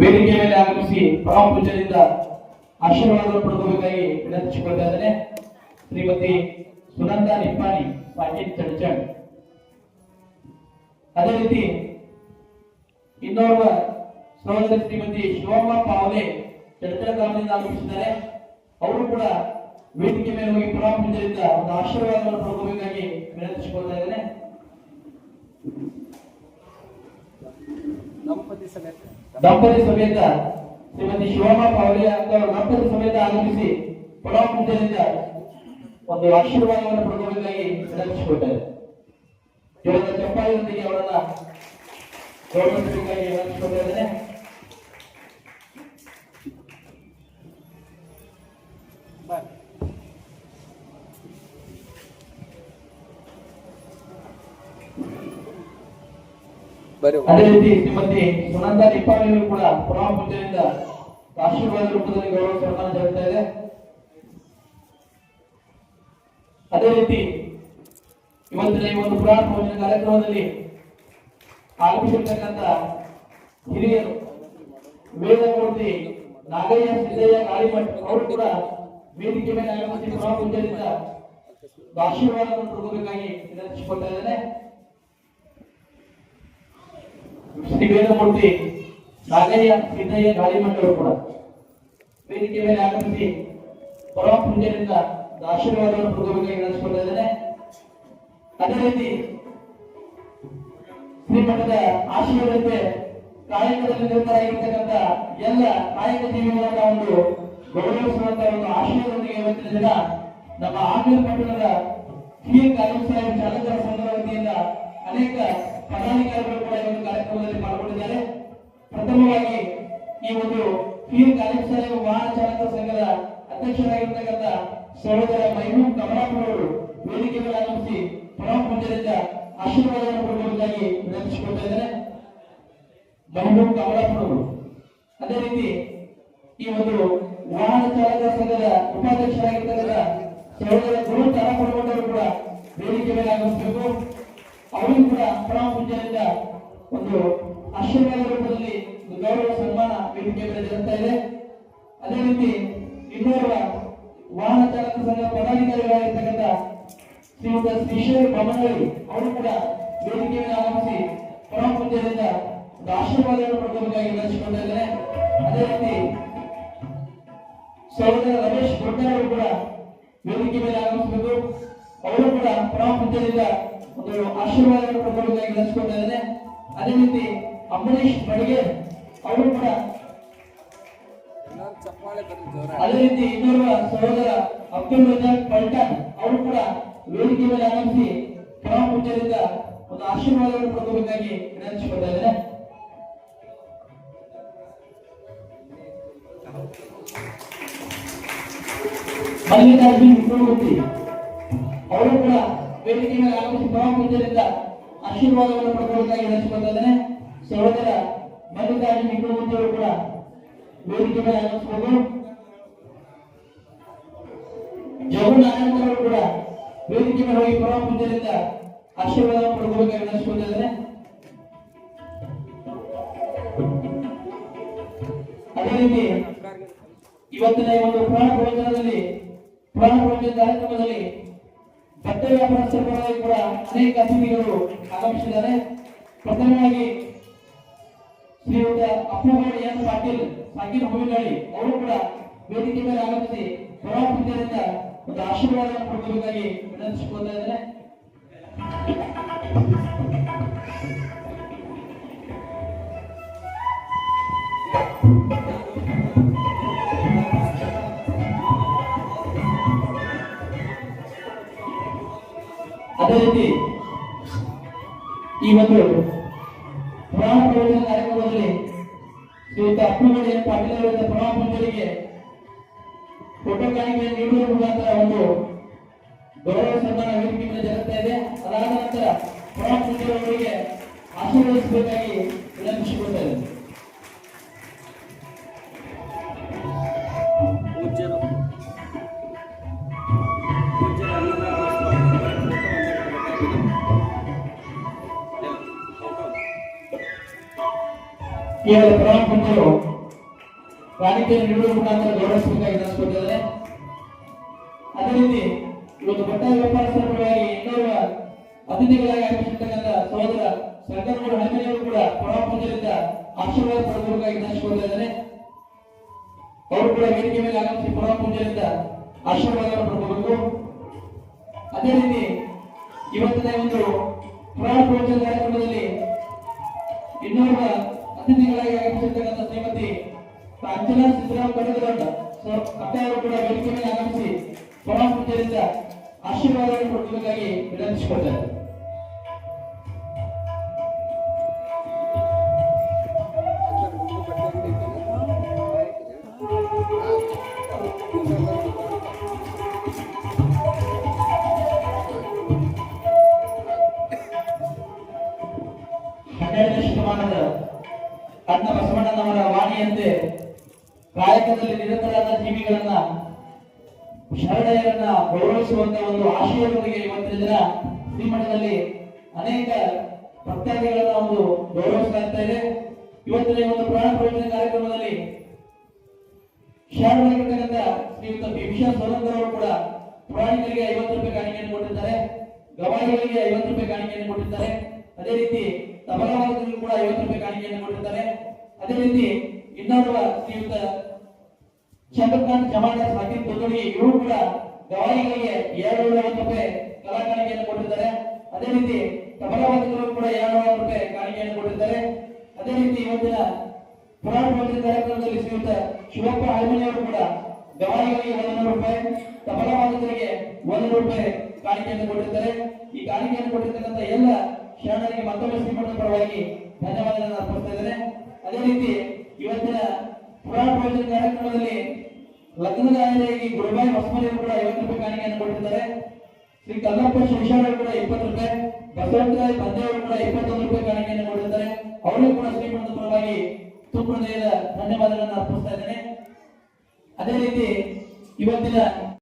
ವೇದಿಕೆ ಮೇಲೆ ಆಗಮಿಸಿ ಪರಮ ಪೂಜ್ಯರಿಂದ ಆಶೀರ್ವಾದವನ್ನು ಪಡೆದುಕೊಳ್ಳಬೇಕಾಗಿ ವಿನಂತಿಸಿಕೊಳ್ತಾ ಇದ್ದೇನೆ. ಶ್ರೀಮತಿ ಸುನಂದಾ ನಿಪ್ಪಾಣಿ ಪಾಟೀಲ್ ಚಡ್ಚಣ್. ಅದೇ ರೀತಿ ಇನ್ನೋರ್ವ ಸಹೋದರಿ ಶ್ರೀಮತಿ ಶಿವಮ್ಮ ಪಾವಲೆ ಚಡ್ಚಣ ಗ್ರಾಮದಿಂದ ಆಗಮಿಸಿದ್ದಾರೆ. ಅವರು ಕೂಡ ವೇದಿಕೆ ಮೇಲೆ ಹೋಗಿ ಪರಮ ಪೂಜ್ಯರಿಂದ ಒಂದು ಆಶೀರ್ವಾದವನ್ನು ಪಡೆದುಕೊಳ್ಳಬೇಕಾಗಿ ವಿನಂತಿಸಿಕೊಳ್ತಾ ಇದ್ದೇನೆ. ದಂಪತಿ ಸಮೇತ ಶ್ರೀಮತಿ ಶಿವಮ್ಮ ಪಾವಲೆ ಅವರು ದಂಪತಿ ಸಮೇತ ಆಗಮಿಸಿ ಪರಮ ಪೂಜ್ಯರಿಂದ ಒಂದು ಆಶೀರ್ವಾದವನ್ನು ಪಡೆದುಕೊಳ್ಳಬೇಕಾಗಿ ವಿನಂತಿಸಿಕೊಳ್ತಾರೆ. ಇವರ ಚಪ್ಪಾಳಿಯೊಂದಿಗೆ ಅವರನ್ನ ಗೌರವಿಸಬೇಕಾಗಿ ವಿನಂತಿಸಿಕೊಳ್ತಾ ಇದ್ದೇನೆ. ಅದೇ ರೀತಿ ಶ್ರೀಮತಿ ಸುನಂದಾ ನಿಪ್ಪಾಣಿಯವರು ಕೂಡ ಪರಮ ಪೂಜ್ಯರಿಂದ ಆಶೀರ್ವಾದ ರೂಪದಲ್ಲಿ ಗೌರವ ಸನ್ಮಾನ ಜರುಗ್ತಾ ಇದೆ. ಅದೇ ರೀತಿ ಇವತ್ತಿನ ಈ ಒಂದು ಪುರಾಣ ಭೋಜನ ಕಾರ್ಯಕ್ರಮದಲ್ಲಿ ಆಗಮಿಸಿರ್ತಕ್ಕಂಥ ಹಿರಿಯರು ವೇದಮೂರ್ತಿ ನಾಗಯ್ಯ ಸಿದ್ದಯ್ಯ ಗಾಳಿಮಠ್ ಅವರು ಕೂಡ ವೇದಿಕೆ ಮೇಲೆ ಆಗಮಿಸಿ ಪರಮ ಪೂಜ್ಯರಿಂದ ಆಶೀರ್ವಾದವನ್ನು ಪಡೆದುಕೊಳ್ಳಬೇಕಾಗಿ ವಿನಂತಿಸಿಕೊಳ್ತಾ ಇದ್ದೇನೆ. ಶ್ರೀ ವೇದಮೂರ್ತಿ ನಾಗಯ್ಯ ಸಿದ್ದಯ್ಯ ಗಾಳಿಮಠ್ ಅವರು ಕೂಡ ವೇದಿಕೆ ಮೇಲೆ ಆಗಮಿಸಿ ಪರಮ ಪೂಜ್ಯರಿಂದ ಆಶೀರ್ವಾದವನ್ನು ಪಡೆದುಕೊಳ್ಳಬೇಕಾಗಿ ವಿನಂತಿಸಿಕೊಳ್ತಾ ಇದ್ದೇನೆ. ಅದೇ ರೀತಿ ಶ್ರೀಮಠದ ಆಶೀರ್ವಾದಕ್ಕೆ ಕಾಯಕದಲ್ಲಿ ನಿರತರಾಗಿರ್ತಕ್ಕಂಥ ಎಲ್ಲ ಕಾಯಕ ಜೀವಿಗಳನ್ನ ಒಂದು ಗೌರವಿಸುವಂತ ಒಂದು ಆಶೀರ್ವಾದದೊಂದಿಗೆ ಇವತ್ತಿನ ದಿನ ನಮ್ಮ ಆಮೇಲೆ ಪಟ್ಟಣದ ಕಾಲಿಂ ಸಾಹೇಬ್ ಚಾಲಕರ ಸಂಘದ ವತಿಯಿಂದ ಅನೇಕ ಪದಾಧಿಕಾರಿಗಳು ಕೂಡ ಈ ಒಂದು ಕಾರ್ಯಕ್ರಮದಲ್ಲಿ ಪಾಲ್ಗೊಂಡಿದ್ದಾರೆ. ಪ್ರಥಮವಾಗಿ ಈ ಒಂದು ಕಾಲಿಂ ಸಾಹೇಬ್ ವಾಹನ ಚಾಲಕರ ಸಂಘದ ಅಧ್ಯಕ್ಷರಾಗಿರ್ತಕ್ಕಂಥ ಸಹೋದರ ಮೈಮೂನ್ ಕಮಲಾಪುರ ಅವರು ವೇದಿಕೆ ಮೇಲೆ ಆಗಮಿಸಿ ಪರಮ ಪೂಜ್ಯರಿಂದ ಆಶೀರ್ವಾದವನ್ನು ಪಡೆದುಕೊಳ್ಳಬೇಕಾಗಿ ವಿನಂತಿಸಿಕೊಳ್ತಾ ಇದ್ದಾರೆ. ಮೈಮೂನ್ ಕಮಲಾಪುರ ಅವರು. ಅದೇ ರೀತಿ ಈ ಒಂದು ವಾಹನ ಚಾಲಕರ ಸಂಘದ ಉಪಾಧ್ಯಕ್ಷರಾಗಿರ್ತಕ್ಕಂಥ ಸಹೋದರ ಗುರು ತಾರಾಪುರವರು ಕೂಡ ವೇದಿಕೆ ಮೇಲೆ ಆಗಮಿಸಬೇಕು. ಅವರಿಗೂ ಕೂಡ ಪರಮ ಪೂಜ್ಯರಿಂದ ಒಂದು ಆಶೀರ್ವಾದ ರೂಪದಲ್ಲಿ ಗೌರವ ಸನ್ಮಾನ ವೇದಿಕೆ ಮೇಲೆ ಜರುಗ್ತಾ ಇದೆ. ಅದೇ ರೀತಿ ಇನ್ನೋರ್ವ ವಾಹನ ಚಾಲಕ ಸಂಘ ಪದಾಧಿಕಾರಿಗಳಾಗಿರ್ತಕ್ಕಂಥ ಶ್ರೀಯುತ ಶ್ರೀಶೈಲ ಬೊಮ್ಮನಹಳ್ಳಿ ಅವರು ಕೂಡ ವೇದಿಕೆ ಮೇಲೆ ಆಗಮಿಸಿ ಪರಮ ಪೂಜ್ಯರಿಂದ ಒಂದು ಆಶೀರ್ವಾದವನ್ನು ಪಡೆದುಕೊಳ್ಳಬೇಕಾಗಿ ವಿನಂತಿಸಿಕೊಳ್ತಾ ಇದ್ದಾರೆ. ಅದೇ ರೀತಿ ಸಹೋದರ ರಮೇಶ್ ದೊಡ್ಡವರು ಕೂಡ ವೇದಿಕೆ ಮೇಲೆ ಆಗಮಿಸಬೇಕು. ಅವರು ಕೂಡ ಪರಮ ಪೂಜ್ಯರಿಂದ ಒಂದು ಆಶೀರ್ವಾದವನ್ನು ಪಡೆದುಕೊಳ್ಳಬೇಕಾಗಿ ವಿನಂತಿಸಿಕೊಳ್ತಾ ಇದ್ದಾರೆ. ಅದೇ ರೀತಿ ಅಂಬರೀಶ್ ಬಡಿಗೆ ಅವರು ಕೂಡ, ಅದೇ ರೀತಿ ಇನ್ನೋರ್ವ ಸಹೋದರ ಅಬ್ದುಲ್ ರಜಾಕ್ ಪಲ್ಟನ್ ಅವರು ಕೂಡ ವೇದಿಕೆ ಮೇಲೆ ಆಗಮಿಸಿ ಪರಮ ಪೂಜ್ಯರಿಂದ ಒಂದು ಆಶೀರ್ವಾದವನ್ನು ಪಡೆದುಕೊಳ್ಳಬೇಕಾಗಿ ವಿನಂತಿಸಿಕೊಳ್ತಾ ಇದ್ದಾರೆ. ಮಲ್ಲಿಕಾರ್ಜುನ್ ವಿಕ್ರಮೂರ್ತಿ ಅವರು ಕೂಡ ವೇದಿಕೆ ಮೇಲೆ ಆಗಮಿಸಿ ಪರಮ ಪೂಜ್ಯರಿಂದ ಆಶೀರ್ವಾದವನ್ನು ಪಡೆದುಕೊಳ್ಳಬೇಕಾಗಿ ವಿನಂತಿಸಿಕೊಳ್ತಾ ಇದ್ದಾರೆ. ಸಹೋದರ ಮಲ್ಲಿಕಾರ್ಜುನ್ ವಿಕ್ರಮೂರ್ತಿ ಅವರು ಕೂಡ ವೇದಿಕೆ ಮೇಲೆ ಆಗಮಿಸಬೇಕು. ಜಗು ನಾರಾಯಣ ಅವರು ಕೂಡ ವೇದಿಕೆ ಮೇಲೆ ಹೋಗಿ ಪರಮ ಪೂಜ್ಯರಿಂದ ಆಶೀರ್ವಾದವನ್ನು ಪಡೆದುಕೊಳ್ಳಬೇಕಾಗಿ ವಿನಂತಿಸಿಕೊಳ್ತಾ ಇದ್ದಾರೆ. ಅದೇ ರೀತಿ ಇವತ್ತಿನ ಈ ಒಂದು ಪುರಾಣ ಪ್ರವಚನ ಕಾರ್ಯಕ್ರಮದಲ್ಲಿ ಬಟ್ಟೆ ವ್ಯಾಪಾರಸ್ಥರ ಪರವಾಗಿ ಕೂಡ ಅನೇಕ ಅತಿಥಿಗಳು ಆಗಮಿಸಿದ್ದಾರೆ. ಪ್ರಥಮವಾಗಿ ಶ್ರೀಯುತ ಅಪ್ಪುಗೌಡ ಎನ್ ಪಾಟೀಲ್ ಸಾಕಿನ ಹೂವಿನಹಳ್ಳಿ ಅವರು ಕೂಡ ವೇದಿಕೆ ಮೇಲೆ ಆಗಮಿಸಿ ಪರಮ ಪೂಜ್ಯರಿಂದ ಒಂದು ಆಶೀರ್ವಾದವನ್ನು ಪಡೆದುಕೊಳ್ಳಬೇಕಾಗಿ ವಿನಂತಿಸಿಕೊಳ್ತಾ ಇದ್ದಾರೆ. ಅದೇ ರೀತಿ ಈ ಒಂದು ಪುರಾಣ ಪ್ರವಚನ ಕಾರ್ಯಕ್ರಮದಲ್ಲಿ ಶ್ರೀಯುತ ಅಪ್ಪುಗೌಡ ಎನ್ ಪಾಟೀಲ್ ಅವರಿಂದ ಪರಮ ಪೂಜ್ಯರಿಗೆ ಫೋಟೋ ಕಾಣಿಕೆ ನೀಡುವ ಮುಖಾಂತರ ಒಂದು ಗೌರವ ಸನ್ಮಾನ ವೇದಿಕೆ ಮೇಲೆ ಜರುಗ್ತಾ ಇದೆ. ಅದಾದ ನಂತರ ಪರಮ ಪೂಜ್ಯರವರಿಗೆ ಆಶೀರ್ವದಿಸಬೇಕಾಗಿ ವಿನಂತಿಸಿಕೊಳ್ತಾ ಇದೆ. ಕೇವಲ ಪ್ರಧಾನ ಪಂಚರು ಕಾಣಿಕೆಯನ್ನು ನೀಡುವ ಮುಖಾಂತರ ಗೌರವಿಸಬೇಕಾಗಿ ಅನಿಸ್ಕೊಳ್ತಿದ್ದಾರೆ. ಅದೇ ರೀತಿ ಇವತ್ತು ಬಟ್ಟೆ ವ್ಯಾಪಾರಸ್ಥರ ಪರವಾಗಿ ಇನ್ನೋರ್ವ ಅತಿಥಿಗಳಾಗಿ ಆಗಮಿಸಿರ್ತಕ್ಕಂಥ ಸಹೋದರ ಸಂಗನಗೌಡ ಹನುಮನಿಯವರು ಕೂಡ ಪ್ರಧಾನ ಪಂಚರಿಂದ ಆಶೀರ್ವಾದ ಪಡೆದುಕೊಳ್ಳಬೇಕಾಗಿ ಅನಿಸ್ಕೊಳ್ತಾ ಇದ್ದಾರೆ. ಅವರು ಕೂಡ ವೇದಿಕೆ ಮೇಲೆ ಆಗಮಿಸಿ ಪ್ರಧಾನ ಪಂಚರಿಂದ ಆಶೀರ್ವಾದವನ್ನು ಪಡೆದುಕೊಳ್ಳಬೇಕು. ಅದೇ ರೀತಿ ಇವತ್ತಿನ ಒಂದು ಪುರಾಣ ಪ್ರವಚನ ಕಾರ್ಯಕ್ರಮದಲ್ಲಿ ಇನ್ನೋರ್ವ ಅತಿಥಿಗಳಾಗಿ ಆಗಮಿಸಿರ್ತಕ್ಕಂಥ ಶ್ರೀಮತಿ ಅಂಜನಾ ಸಿದ್ದರಾಮ್ ಕಡದಗೌಡ ಅಕ್ಕವರು ಕೂಡ ವೇದಿಕೆ ಮೇಲೆ ಆಗಮಿಸಿ ಪುರಾಣ ಪೂಜೆಯಿಂದ ಆಶೀರ್ವಾದವನ್ನು ಕೊಡಬೇಕಾಗಿ ವಿನಂತಿಸಿಕೊಳ್ತಾರೆ. ಶತಮಾನದ ಅಣ್ಣ ಬಸವಣ್ಣನವರ ವಾಣಿಯಂತೆ ಕಾಯಕದಲ್ಲಿ ನಿರತರಾದ ಜೀವಿಗಳನ್ನ ಶರಣೆಯರನ್ನ ಗೌರವಿಸುವಂತ ಒಂದು ಆಶಯದೊಂದಿಗೆ ಇವತ್ತಿನ ದಿನ ಶ್ರೀಮಠದಲ್ಲಿ ಅನೇಕ ಭಕ್ತಾದಿಗಳನ್ನ ಒಂದು ಗೌರವಿಸಲಾಗ್ತಾ ಇದೆ. ಇವತ್ತಿನ ಒಂದು ಪ್ರಾಣ ಪ್ರವಚನ ಕಾರ್ಯಕ್ರಮದಲ್ಲಿ ಶರಣರಾಗಿರ್ತಕ್ಕಂಥ ಶ್ರೀಯುತ ವಿಶಾಲ್ ಸೋಲಂಕರ್ ಅವರು ಕೂಡ ಪುರಾಣಿಕರಿಗೆ 50 ರೂಪಾಯಿ ಕಾಣಿಕೆಯನ್ನು ಕೊಟ್ಟಿದ್ದಾರೆ, ಗವಾಯಿಗಳಿಗೆ 50 ರೂಪಾಯಿ ಕಾಣಿಕೆಯನ್ನು ಕೊಟ್ಟಿದ್ದಾರೆ. ಅದೇ ರೀತಿ ತಬಲಾವಾದಕರಿಗೂ ಕೂಡ 50 ರೂಪಾಯಿ ಕಾಣಿಕೆಯನ್ನು ಕೊಟ್ಟಿದ್ದಾರೆ. ಅದೇ ರೀತಿ ಇನ್ನೋರ್ವ ಶ್ರೀಯುತ ಚಂದ್ರಕಾಂತ್ ಜಮಾದಾರ್ ಸಾಕಿಬ್ ತೊಗಡಿ ಇವರು ಕೂಡ ಗವಾಯಿಗಳಿಗೆ 250 ರೂಪಾಯಿ ಕಲಾ ಕಾಣಿಕೆಯನ್ನು ಕೊಟ್ಟಿದ್ದಾರೆ. ಅದೇ ರೀತಿ ತಬಲಾವಾದಕರು ಕೂಡ 250 ರೂಪಾಯಿ ಕಾಣಿಕೆಯನ್ನು ಕೊಟ್ಟಿದ್ದಾರೆ. ಅದೇ ರೀತಿ ಇವತ್ತಿನ ಪುರಾಣ ಪ್ರವಚನ ಕಾರ್ಯಕ್ರಮದಲ್ಲಿ ಶ್ರೀಯುತ ಶಿವಪ್ಪ ಹನುಮನಿಯವರು ಕೂಡ ಗವಾಯಿಗಳಿಗೆ 100 ರೂಪಾಯಿ, ತಬಲಾವಾದಕರಿಗೆ 100 ರೂಪಾಯಿ ಕಾಣಿಕೆಯನ್ನು ಕೊಟ್ಟಿದ್ದಾರೆ. ಈ ಕಾಣಿಕೆಯನ್ನು ಕೊಟ್ಟಿರ್ತಕ್ಕಂಥ ಎಲ್ಲ ಶರಣರಿಗೆ ಮತ್ತೊಮ್ಮೆ ಶ್ರೀಮಠದ ಪರವಾಗಿ ಧನ್ಯವಾದಗಳನ್ನು ಅರ್ಪಿಸ್ತಾ ಇದ್ದೇನೆ. ಅದೇ ರೀತಿ ಇವತ್ತಿನ ಪುರಾಣ ಪ್ರವಚನ ಕಾರ್ಯಕ್ರಮದಲ್ಲಿ ಲಗ್ನದ ಆಯ್ಕೆಯಾಗಿ ಗುರುಬಾಯಿ ಹೊಸಮನಿಯವರು ಕೂಡ 50 ರೂಪಾಯಿ ಕಾಣಿಕೆಯನ್ನು ಕೊಟ್ಟಿದ್ದಾರೆ. ಶ್ರೀ ಕಲ್ಲಪ್ಪ ಶಿವಶಾರರು ಕೂಡ 20 ರೂಪಾಯಿ, ಬಸವಂತರಾಯ್ ಬಂದೇವರು ಕೂಡ 21 ರೂಪಾಯಿ ಕಾಣಿಕೆಯನ್ನು ಕೊಟ್ಟಿದ್ದಾರೆ. ಅವರಿಗೂ ಕೂಡ ಶ್ರೀಮಠದ ಪರವಾಗಿ ತುಂಬ ಹೃದಯದ ಧನ್ಯವಾದಗಳನ್ನು ಅರ್ಪಿಸ್ತಾ ಇದ್ದೇನೆ. ಅದೇ ರೀತಿ ಇವತ್ತಿನ